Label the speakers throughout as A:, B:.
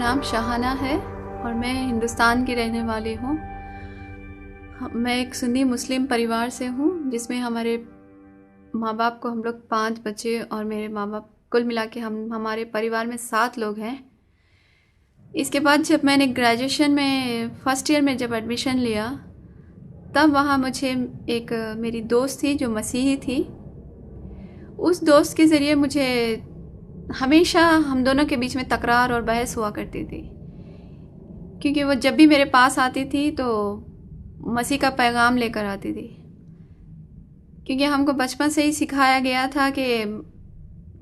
A: नाम शाहाना है और मैं हिंदुस्तान की रहने वाली हूँ। मैं एक सुन्नी मुस्लिम परिवार से हूँ जिसमें हमारे माँ बाप को हम लोग 5 बच्चे और मेरे माँ बाप कुल मिला के हमारे परिवार में 7 लोग हैं। इसके बाद जब मैंने ग्रेजुएशन में फर्स्ट ईयर में जब एडमिशन लिया तब वहाँ मुझे एक मेरी दोस्त थी जो मसीही थी। उस दोस्त के ज़रिए मुझे हमेशा हम दोनों के बीच में तकरार और बहस हुआ करती थी, क्योंकि वो जब भी मेरे पास आती थी तो मसीह का पैगाम लेकर आती थी। क्योंकि हमको बचपन से ही सिखाया गया था कि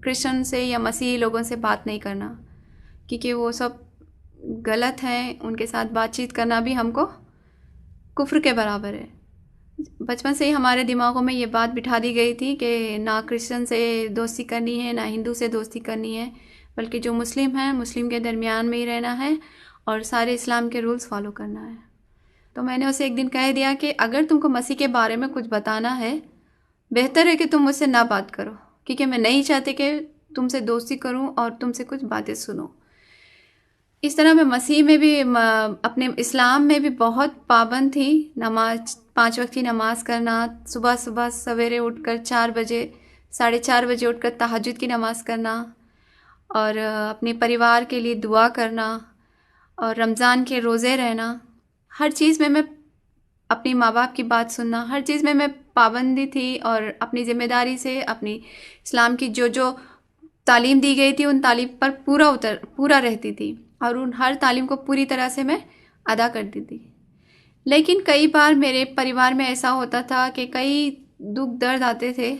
A: क्रिश्चियन से या मसीही लोगों से बात नहीं करना, क्योंकि वो सब गलत हैं, उनके साथ बातचीत करना भी हमको कुफ्र के बराबर है। बचपन से ही हमारे दिमागों में ये बात बिठा दी गई थी कि ना क्रिश्चियन से दोस्ती करनी है, ना हिंदू से दोस्ती करनी है, बल्कि जो मुस्लिम हैं मुस्लिम के दरमियान में ही रहना है और सारे इस्लाम के रूल्स फॉलो करना है। तो मैंने उसे एक दिन कह दिया कि अगर तुमको मसीह के बारे में कुछ बताना है, बेहतर है कि तुम मुझसे ना बात करो, क्योंकि मैं नहीं चाहती कि तुमसे दोस्ती करूं और तुमसे कुछ बातें सुनो। इस तरह मैं मसीह में भी अपने इस्लाम में भी बहुत पाबंद थी। नमाज 5 वक्त की नमाज करना, सुबह सुबह सवेरे उठकर 4 बजे 4:30 बजे उठकर तहज्जुद की नमाज करना और अपने परिवार के लिए दुआ करना और रमज़ान के रोज़े रहना। हर चीज़ में मैं अपनी माँ बाप की बात सुनना, हर चीज़ में मैं पाबंदी थी और अपनी ज़िम्मेदारी से अपनी इस्लाम की जो जो तालीम दी गई थी उन तालीम पर पूरा रहती थी और उन हर तालीम को पूरी तरह से मैं अदा करती थी। लेकिन कई बार मेरे परिवार में ऐसा होता था कि कई दुख दर्द आते थे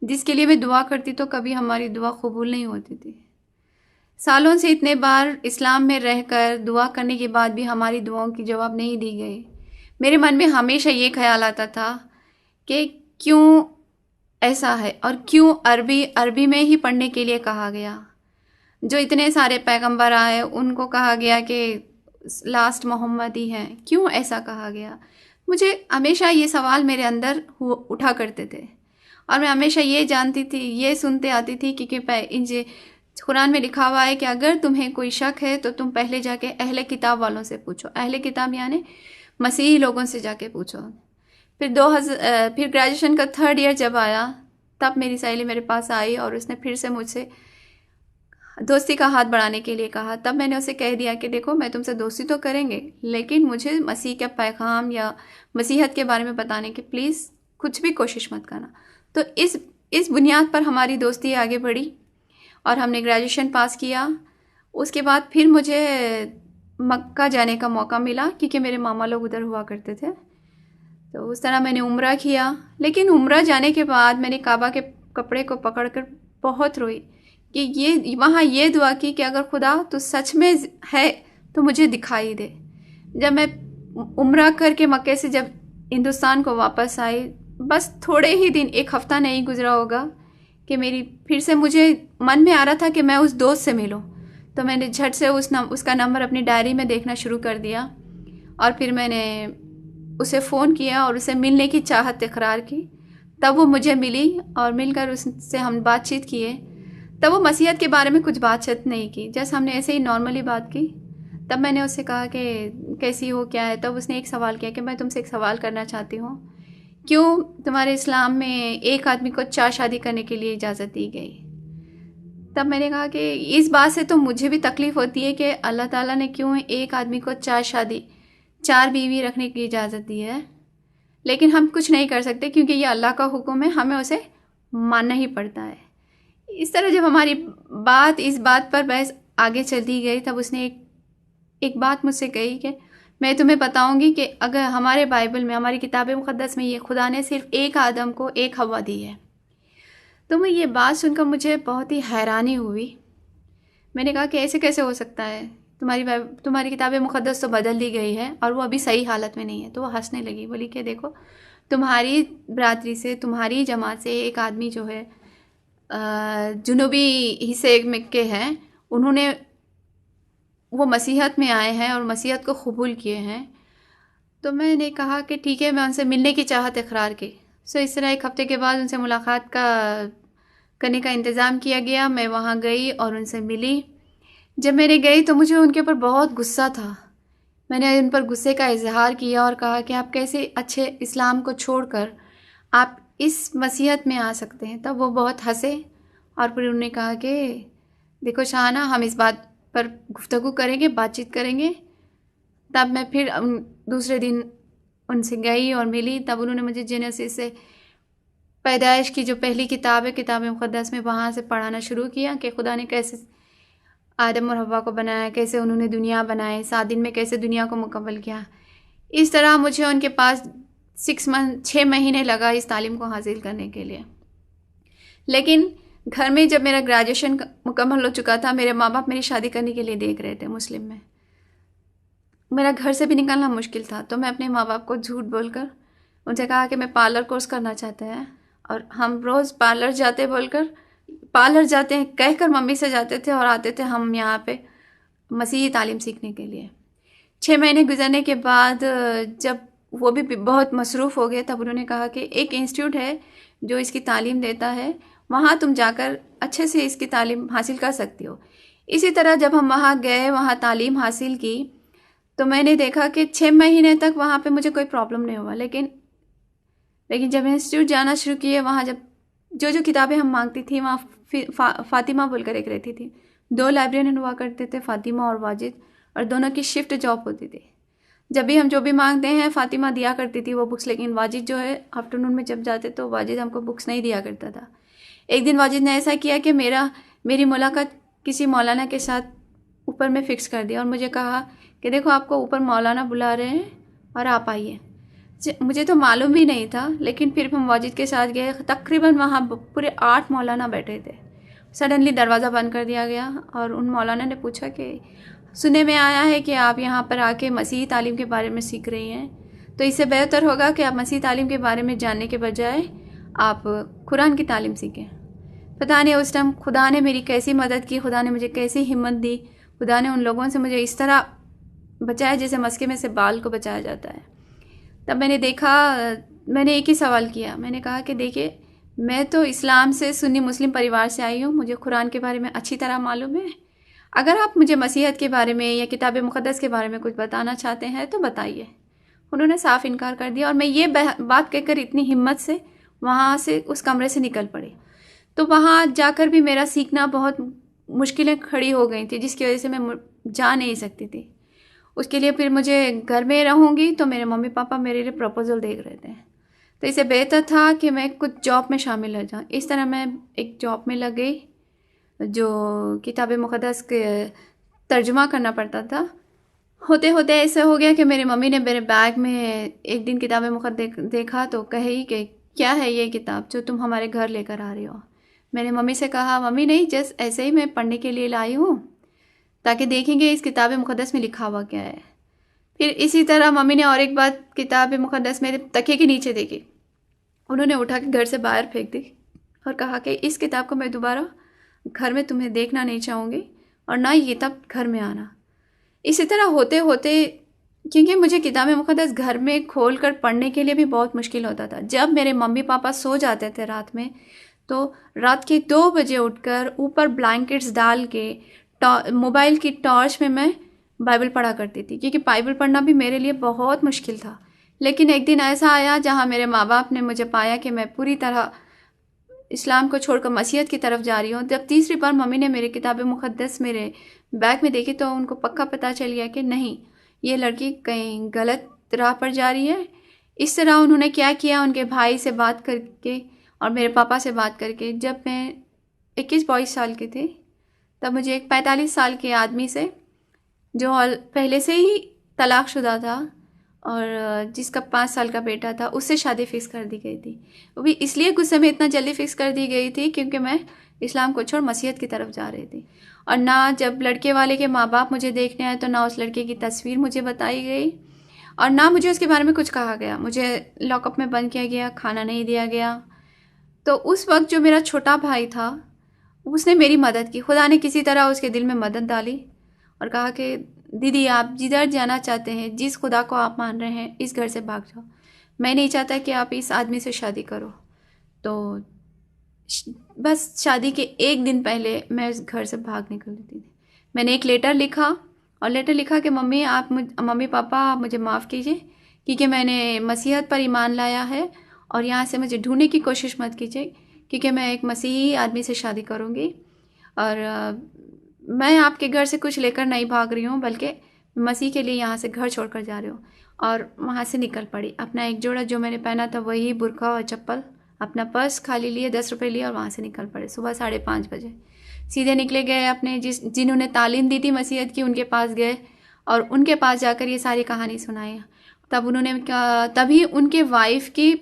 A: जिसके लिए मैं दुआ करती तो कभी हमारी दुआ कबूल नहीं होती थी। सालों से इतने बार इस्लाम में रहकर दुआ करने के बाद भी हमारी दुआओं की जवाब नहीं दी गई। मेरे मन में हमेशा ये ख्याल आता था कि क्यों ऐसा है और क्यों अरबी में ही पढ़ने के लिए कहा गया। जो इतने सारे पैगंबर आए उनको कहा गया कि लास्ट मोहम्मद ही हैं, क्यों ऐसा कहा गया। मुझे हमेशा ये सवाल मेरे अंदर उठा करते थे और मैं हमेशा ये जानती थी, ये सुनते आती थी कि कुरान में लिखा हुआ है कि अगर तुम्हें कोई शक है तो तुम पहले जाके अहले किताब वालों से पूछो। अहले किताब यानी मसीही लोगों से जाके पूछो। फिर ग्रेजुएशन का 3rd ईयर जब आया तब मेरी सहेली मेरे पास आई और उसने फिर से मुझसे दोस्ती का हाथ बढ़ाने के लिए कहा। तब मैंने उसे कह दिया कि देखो, मैं तुमसे दोस्ती तो करेंगे, लेकिन मुझे मसीह का पैगाम या मसीहत के बारे में बताने की प्लीज़ कुछ भी कोशिश मत करना। तो इस बुनियाद पर हमारी दोस्ती आगे बढ़ी और हमने ग्रेजुएशन पास किया। उसके बाद फिर मुझे मक्का जाने का मौका मिला, क्योंकि मेरे मामा लोग उधर हुआ करते थे। तो उस तरह मैंने उम्रा किया। लेकिन उम्रा जाने के बाद मैंने काबा के कपड़े को पकड़कर बहुत रोई कि वहाँ ये दुआ की कि अगर खुदा तो सच में है तो मुझे दिखाई दे। जब मैं उम्रा करके मक्के से जब हिंदुस्तान को वापस आई, बस थोड़े ही दिन, 1 हफ्ता नहीं गुजरा होगा कि फिर से मुझे मन में आ रहा था कि मैं उस दोस्त से मिलूं। तो मैंने झट से उसका नंबर अपनी डायरी में देखना शुरू कर दिया और फिर मैंने उसे फ़ोन किया और उसे मिलने की चाहत इकरार की। तब वो मुझे मिली और मिलकर उससे हम बातचीत किए। तब वो मसीहत के बारे में कुछ बातचीत नहीं की, जैसे हमने ऐसे ही नॉर्मली बात की। तब मैंने उससे कहा कि कैसी हो, क्या है। तब उसने एक सवाल किया कि मैं तुमसे एक सवाल करना चाहती हूँ, क्यों तुम्हारे इस्लाम में एक आदमी को 4 शादी करने के लिए इजाज़त दी गई। तब मैंने कहा कि इस बात से तो मुझे भी तकलीफ़ होती है कि अल्लाह ताला ने क्यों एक आदमी को 4 बीवी रखने की इजाज़त दी है, लेकिन हम कुछ नहीं कर सकते क्योंकि ये अल्लाह का हुक्म है, हमें उसे मानना ही पड़ता है। इस तरह जब हमारी इस बात पर बहस आगे चलती गई, तब उसने एक बात मुझसे कही कि मैं तुम्हें बताऊंगी कि अगर हमारे बाइबल में, हमारी किताब मुक़द्दस में, ये खुदा ने सिर्फ एक आदम को एक हवा दी है। तो मैं ये बात सुनकर मुझे बहुत ही हैरानी हुई। मैंने कहा कि ऐसे कैसे हो सकता है, तुम्हारी किताब मुक़द्दस तो बदल दी गई है और वो अभी सही हालत में नहीं है। तो वो हंसने लगी, बोली कि देखो, तुम्हारी बरादरी से, तुम्हारी जमात से एक आदमी जो है जुनूबी हिस्से में के हैं, वो मसीहत में आए हैं और मसीहत को कबूल किए हैं। तो मैंने कहा कि ठीक है, मैं उनसे मिलने की चाहत इकरार की। इस तरह 1 हफ्ते के बाद उनसे मुलाकात करने का इंतज़ाम किया गया। मैं वहाँ गई और उनसे मिली। जब मैंने गई तो मुझे उनके ऊपर बहुत गुस्सा था। मैंने उन पर गुस्से का इजहार किया और कहा कि आप कैसे अच्छे इस्लाम को छोड़कर आप इस मसीहत में आ सकते हैं। तब वो बहुत हंसे और फिर उन्होंने कहा कि देखो शाहाना, हम इस बात पर गुफ्तगू करेंगे, बातचीत करेंगे। तब मैं फिर दूसरे दिन उनसे गई और मिली। तब उन्होंने मुझे जेनेसिस से, पैदाइश की जो पहली किताब है, किताब मुक़द्दस में, वहाँ से पढ़ाना शुरू किया कि खुदा ने कैसे आदम और हव्वा को बनाया, कैसे उन्होंने दुनिया बनाई, 7 दिन में कैसे दुनिया को मुकम्मल किया। इस तरह मुझे उनके पास 6 महीने लगा इस तालीम को हासिल करने के लिए। लेकिन घर में जब मेरा ग्रेजुएशन मुकम्मल हो चुका था, मेरे माँ बाप मेरी शादी करने के लिए देख रहे थे मुस्लिम में। मेरा घर से भी निकलना मुश्किल था, तो मैं अपने माँ बाप को झूठ बोलकर उनसे कहा कि मैं पार्लर कोर्स करना चाहते हैं, और हम रोज़ पार्लर जाते हैं कहकर मम्मी से जाते थे और आते थे हम यहाँ पे मसीही तालीम सीखने के लिए। 6 महीने गुजरने के बाद जब वो भी बहुत मसरूफ़ हो गए, तब उन्होंने कहा कि एक इंस्टीट्यूट है जो इसकी तालीम देता है, वहाँ तुम जाकर अच्छे से इसकी तालीम हासिल कर सकती हो। इसी तरह जब हम वहाँ गए, वहाँ तालीम हासिल की, तो मैंने देखा कि 6 महीने तक वहाँ पे मुझे कोई प्रॉब्लम नहीं हुआ। लेकिन जब इंस्टीट्यूट जाना शुरू किए, वहाँ जब जो किताबें हम मांगती थी, वहाँ फातिमा बोलकर एक रहती थी। 2 लाइब्रेरियन हुआ करते थे, फातिमा और वाजिद, और दोनों की शिफ्ट जॉब होती थी। जब भी हम जो भी मांगते हैं, फातिमा दिया करती थी वो बुक्स, लेकिन वाजिद जो है आफ्टरनून में जब जाते तो वाजिद हमको बुक्स नहीं दिया करता था। एक दिन वाजिद ने ऐसा किया कि मेरी मुलाकात किसी मौलाना के साथ ऊपर में फ़िक्स कर दिया और मुझे कहा कि देखो आपको ऊपर मौलाना बुला रहे हैं और आप आइए। मुझे तो मालूम भी नहीं था, लेकिन फिर हम वाजिद के साथ गए। तकरीबन वहाँ पूरे 8 मौलाना बैठे थे। सडनली दरवाज़ा बंद कर दिया गया और उन मौलाना ने पूछा कि सुनने में आया है कि आप यहाँ पर आके मसीही तालीम के बारे में सीख रही हैं, तो इससे बेहतर होगा कि आप मसीही तालीम के बारे में जानने के बजाय आप कुरान की तालीम सीखें। पता नहीं उस टाइम खुदा ने मेरी कैसी मदद की, खुदा ने मुझे कैसी हिम्मत दी, खुदा ने उन लोगों से मुझे इस तरह बचाया जैसे मस्के में से बाल को बचाया जाता है। तब मैंने एक ही सवाल किया। मैंने कहा कि देखिए, मैं तो इस्लाम से, सुन्नी मुस्लिम परिवार से आई हूँ, मुझे कुरान के बारे में अच्छी तरह मालूम है। अगर आप मुझे मसीहत के बारे में या किताब मुक़द्दस के बारे में कुछ बताना चाहते हैं तो बताइए। उन्होंने साफ इनकार कर दिया और मैं ये बात कहकर इतनी हिम्मत से वहाँ से उस कमरे से निकल पड़ी। तो वहाँ जाकर भी मेरा सीखना बहुत मुश्किलें खड़ी हो गई थी, जिसकी वजह से मैं जा नहीं सकती थी। उसके लिए फिर मुझे घर में रहूँगी तो मेरे मम्मी पापा मेरे लिए प्रपोज़ल देख रहे थे, तो इससे बेहतर था कि मैं कुछ जॉब में शामिल हो जाऊँ। इस तरह मैं एक जॉब में लग गई जो किताब मुक़द्दस के तर्जुमा करना पड़ता था। होते होते ऐसा हो गया कि मेरी मम्मी ने मेरे बैग में एक दिन किताब मुक़द्दस देखा तो कही कि क्या है ये किताब जो तुम हमारे घर लेकर आ रही हो। मैंने मम्मी से कहा, मम्मी नहीं, जस्ट ऐसे ही मैं पढ़ने के लिए लाई हूँ ताकि देखेंगे इस किताब मुक़द्दस में लिखा हुआ क्या है। फिर इसी तरह मम्मी ने और एक बात किताब मुक़द्दस मेरे तकिए के नीचे देखी। उन्होंने उठा के घर से बाहर फेंक दी और कहा कि इस किताब को मैं दोबारा घर में तुम्हें देखना नहीं चाहूँगी और ना ये किताब घर में आना। इसी तरह होते होते, क्योंकि मुझे किताब मुक़द्दस घर में खोल कर पढ़ने के लिए भी बहुत मुश्किल होता था। जब मेरे मम्मी पापा सो जाते थे रात में, तो रात के 2 बजे उठकर ऊपर ब्लैंकेट्स डाल के मोबाइल की टॉर्च में मैं बाइबल पढ़ा करती थी, क्योंकि बाइबल पढ़ना भी मेरे लिए बहुत मुश्किल था। लेकिन एक दिन ऐसा आया जहाँ मेरे माँ बाप ने मुझे पाया कि मैं पूरी तरह इस्लाम को छोड़कर मसीहत की तरफ जा रही हूँ। जब तीसरी बार मम्मी ने मेरी किताब मुक़द्दस मेरे बैग में देखी तो उनको पक्का पता चल गया कि नहीं, ये लड़की कहीं गलत राह पर जा रही है। इस तरह उन्होंने क्या किया, उनके भाई से बात करके और मेरे पापा से बात करके, जब मैं 21-22 साल की थी, तब मुझे एक 45 साल के आदमी से, जो पहले से ही तलाक़शुदा था और जिसका 5 साल का बेटा था, उससे शादी फ़िक्स कर दी गई थी। वो भी इसलिए गुस्से में इतना जल्दी फ़िक्स कर दी गई थी क्योंकि मैं इस्लाम को छोड़ मसीहत की तरफ जा रही थी। और ना जब लड़के वाले के माँ बाप मुझे देखने आए तो ना उस लड़के की तस्वीर मुझे बताई गई और ना मुझे उसके बारे में कुछ कहा गया। मुझे लॉकअप में बंद किया गया, खाना नहीं दिया गया। तो उस वक्त जो मेरा छोटा भाई था, उसने मेरी मदद की। खुदा ने किसी तरह उसके दिल में मदद डाली और कहा कि दीदी, आप जिधर जाना चाहते हैं, जिस खुदा को आप मान रहे हैं, इस घर से भाग जाओ। मैं नहीं चाहता कि आप इस आदमी से शादी करो। तो बस शादी के 1 दिन पहले मैं उस घर से भाग निकली थी। मैंने एक लेटर लिखा और लेटर लिखा कि मम्मी पापा आप मुझे माफ़ कीजिए क्योंकि मैंने मसीहत पर ईमान लाया है और यहाँ से मुझे ढूंढने की कोशिश मत कीजिए क्योंकि मैं एक मसीही आदमी से शादी करूँगी और मैं आपके घर से कुछ लेकर नहीं भाग रही हूँ, बल्कि मसीह के लिए यहाँ से घर छोड़कर जा रही हूँ। और वहाँ से निकल पड़ी। अपना एक जोड़ा जो मैंने पहना था वही बुर्का और चप्पल, अपना पर्स खाली लिए, 10 रुपये लिए और वहाँ से निकल पड़े। सुबह 5:30 बजे सीधे निकले गए अपने जिन्होंने तालीम दी थी मसीहत की उनके पास गए और उनके पास जाकर ये सारी कहानी सुनाई। तभी उनके वाइफ की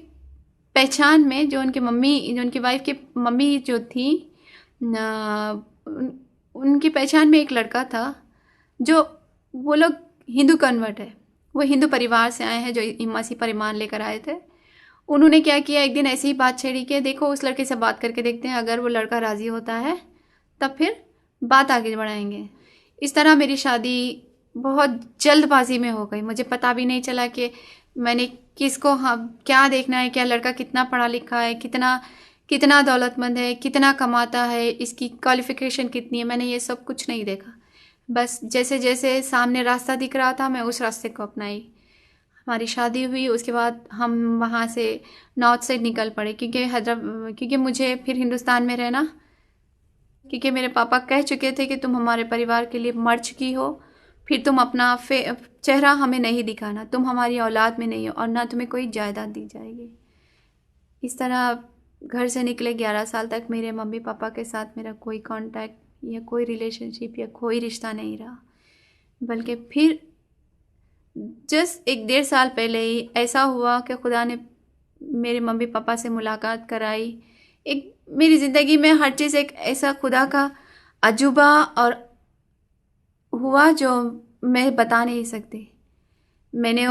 A: पहचान में जो उनकी वाइफ की मम्मी जो थी उनकी पहचान में एक लड़का था जो, वो लोग हिंदू कन्वर्ट है, वो हिंदू परिवार से आए हैं जो मसीह पर ईमान लेकर आए थे। उन्होंने क्या किया, एक दिन ऐसी ही बात छेड़ी कि देखो उस लड़के से बात करके देखते हैं, अगर वो लड़का राज़ी होता है तब फिर बात आगे बढ़ाएंगे। इस तरह मेरी शादी बहुत जल्दबाजी में हो गई। मुझे पता भी नहीं चला कि मैंने किसको क्या देखना है, क्या लड़का कितना पढ़ा लिखा है, कितना दौलतमंद है, कितना कमाता है, इसकी क्वालिफिकेशन कितनी है, मैंने ये सब कुछ नहीं देखा। बस जैसे जैसे सामने रास्ता दिख रहा था मैं उस रास्ते को अपनाई। हमारी शादी हुई, उसके बाद हम वहाँ से नॉर्थ साइड निकल पड़े क्योंकि मुझे फिर हिंदुस्तान में रहना, क्योंकि मेरे पापा कह चुके थे कि तुम हमारे परिवार के लिए मर चुकी हो, फिर तुम अपना चेहरा हमें नहीं दिखाना, तुम हमारी औलाद में नहीं हो और ना तुम्हें कोई जायदाद दी जाएगी। इस तरह घर से निकले 11 साल तक मेरे मम्मी पापा के साथ मेरा कोई कांटेक्ट या कोई रिलेशनशिप या कोई रिश्ता नहीं रहा। बल्कि फिर जस्ट 1-1.5 साल पहले ही ऐसा हुआ कि खुदा ने मेरे मम्मी पापा से मुलाकात कराई। एक मेरी ज़िंदगी में हर चीज़ एक ऐसा खुदा का अजूबा और हुआ जो मैं बता नहीं सकती। मैंने